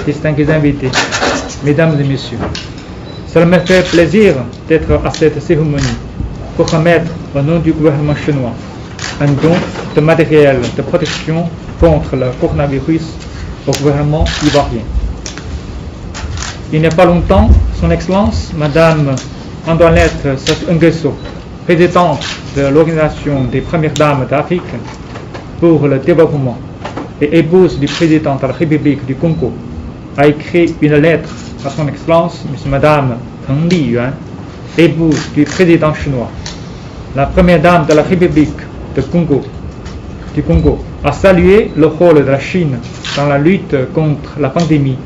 distingués invités, mesdames et messieurs, cela me fait plaisir d'être à cette cérémonie pour remettre au nom du gouvernement chinois un don de matériel de protection contre le coronavirus au gouvernement ivoirien. Il n'y a pas longtemps, Son Excellence, Madame Antoinette Sassou Nguesso, présidente de l'Organisation des Premières Dames d'Afrique pour le développement et épouse du président de la République du Congo, a écrit une lettre à Son Excellence, Madame Peng Liyuan, épouse du président chinois. La première dame de la République du Congo a salué le rôle de la Chine dans la lutte contre la pandémie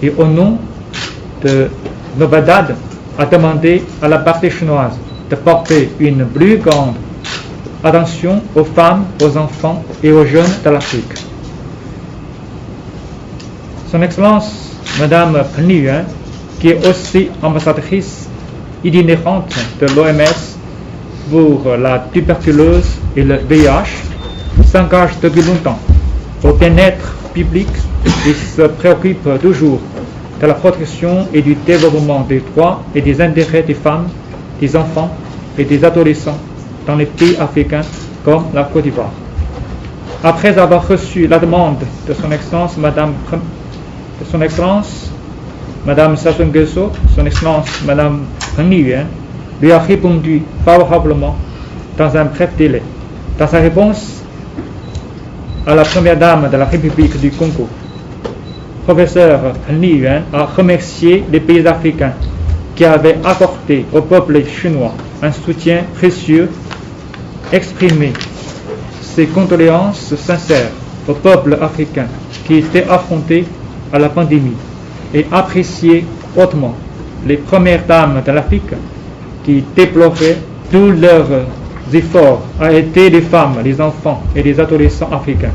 et au nom de Novadad a demandé à la partie chinoise de porter une plus grande attention aux femmes, aux enfants et aux jeunes de l'Afrique. Son Excellence, Madame Peng Liyuan, qui est aussi ambassadrice itinérante de l'OMS pour la tuberculose et le VIH, s'engage depuis longtemps au bien-être public et se préoccupe toujours de la protection et du développement des droits et des intérêts des femmes, des enfants et des adolescents dans les pays africains comme la Côte d'Ivoire. Après avoir reçu la demande de Son Excellence Madame Sassou Nguesso, Son Excellence Madame Peng Liyuan lui a répondu favorablement dans un bref délai. Dans sa réponse à la première dame de la République du Congo, professeur Peng Liyuan a remercié les pays africains qui avaient apporté au peuple chinois un soutien précieux, exprimé ses condoléances sincères au peuple africain qui était affronté à la pandémie et apprécié hautement les premières dames de l'Afrique qui déploraient tous leurs efforts à aider les femmes, les enfants et les adolescents africains.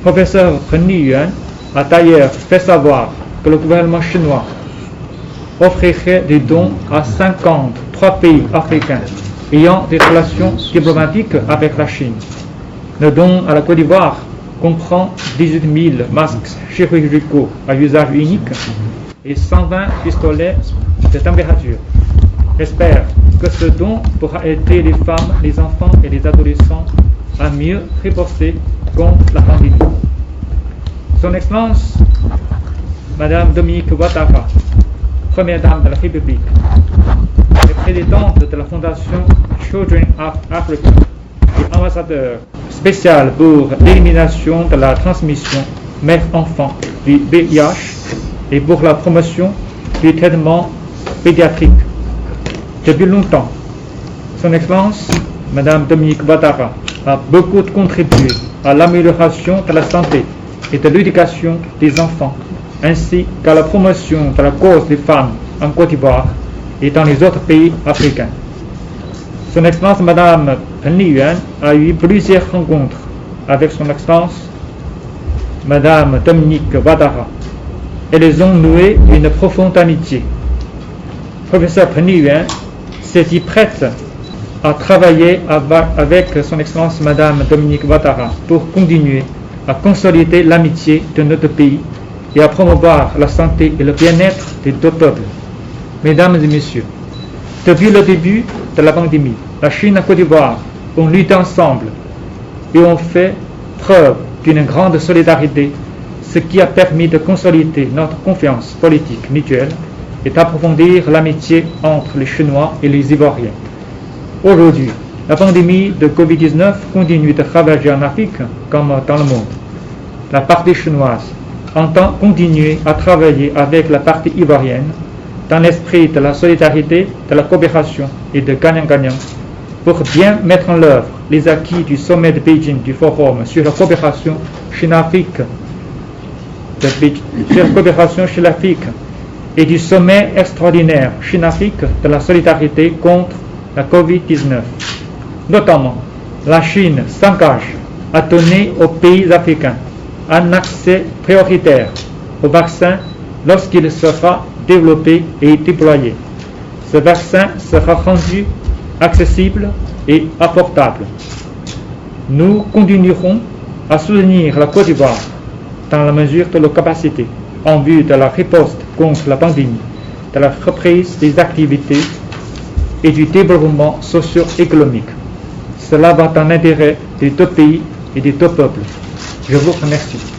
Professeur Peng Liyuan a d'ailleurs fait savoir que le gouvernement chinois offrirait des dons à 53 pays africains ayant des relations diplomatiques avec la Chine. Le don à la Côte d'Ivoire comprend 18 000 masques chirurgicaux à usage unique et 120 pistolets de température. J'espère que ce don pourra aider les femmes, les enfants et les adolescents à mieux riposter contre la pandémie. Son Excellence, Madame Dominique Ouattara, première dame de la République, et présidente de la Fondation Children of Africa et ambassadeur spécial pour l'élimination de la transmission mère-enfant du VIH et pour la promotion du traitement pédiatrique. Depuis longtemps, Son Excellence, Madame Dominique Ouattara, a beaucoup contribué à l'amélioration de la santé et de l'éducation des enfants, ainsi qu'à la promotion de la cause des femmes en Côte d'Ivoire et dans les autres pays africains. Son Excellence Madame Peng Liyuan a eu plusieurs rencontres avec Son Excellence Madame Dominique Ouattara et les ont noué une profonde amitié. Professeur Peng Liyuan s'est dit prête à travailler avec Son Excellence Madame Dominique Ouattara pour continuer à consolider l'amitié de notre pays et à promouvoir la santé et le bien-être des deux peuples. Mesdames et messieurs, depuis le début de la pandémie, la Chine et la Côte d'Ivoire ont lutté ensemble et ont fait preuve d'une grande solidarité, ce qui a permis de consolider notre confiance politique mutuelle et d'approfondir l'amitié entre les Chinois et les Ivoiriens. Aujourd'hui, la pandémie de Covid-19 continue de ravager en Afrique comme dans le monde. La partie chinoise entend continuer à travailler avec la partie ivoirienne dans l'esprit de la solidarité, de la coopération et de gagnant-gagnant pour bien mettre en œuvre les acquis du sommet de Beijing du Forum sur la coopération Chine-Afrique et du sommet extraordinaire Chine-Afrique de la solidarité contre la Covid-19. Notamment, la Chine s'engage à donner aux pays africains un accès prioritaire au vaccin lorsqu'il sera développé et déployé. Ce vaccin sera rendu accessible et abordable. Nous continuerons à soutenir la Côte d'Ivoire dans la mesure de leurs capacités en vue de la riposte contre la pandémie, de la reprise des activités et du développement socio-économique. Cela va dans l'intérêt des deux pays et des deux peuples. Je vous remercie.